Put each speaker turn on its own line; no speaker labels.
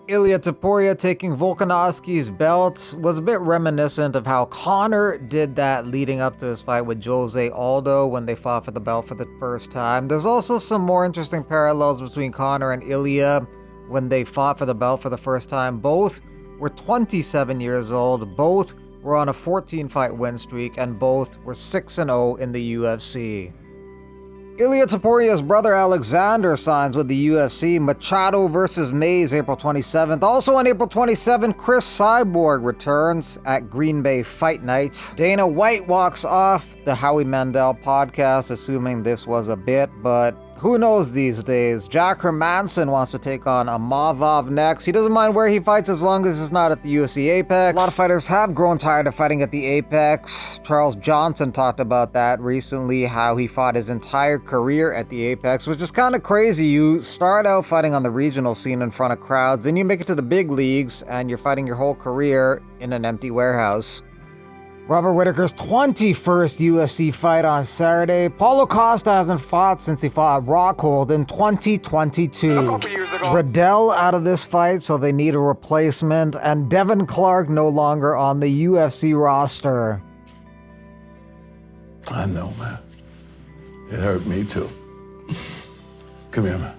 Ilia Topuria taking Volkanovski's belt was a bit reminiscent of how Conor did that leading up to his fight with Jose Aldo when they fought for the belt for the first time. There's also some more interesting parallels between Conor and Ilia when they fought for the belt for the first time. Both were 27 years old, both were on a 14-fight win streak, and both were 6-0 in the UFC. Ilia Topuria's brother Alexander signs with the UFC. Machado vs. Mays, April 27th. Also on April 27th, Chris Cyborg returns at Green Bay Fight Night. Dana White walks off the Howie Mandel podcast, assuming this was a bit, but who knows these days. Jack Hermanson wants to take on Amavov next. He doesn't mind where he fights as long as it's not at the UFC Apex. A lot of fighters have grown tired of fighting at the Apex. Charles Johnson talked about that recently, how he fought his entire career at the Apex, which is kind of crazy. You start out fighting on the regional scene in front of crowds, then you make it to the big leagues, and you're fighting your whole career in an empty warehouse. Robert Whittaker's 21st UFC fight on Saturday. Paulo Costa hasn't fought since he fought Rockhold in 2022. Riddell out of this fight, so they need a replacement, and Devin Clark no longer on the UFC roster.
I know, man. It hurt me too. Come here, man.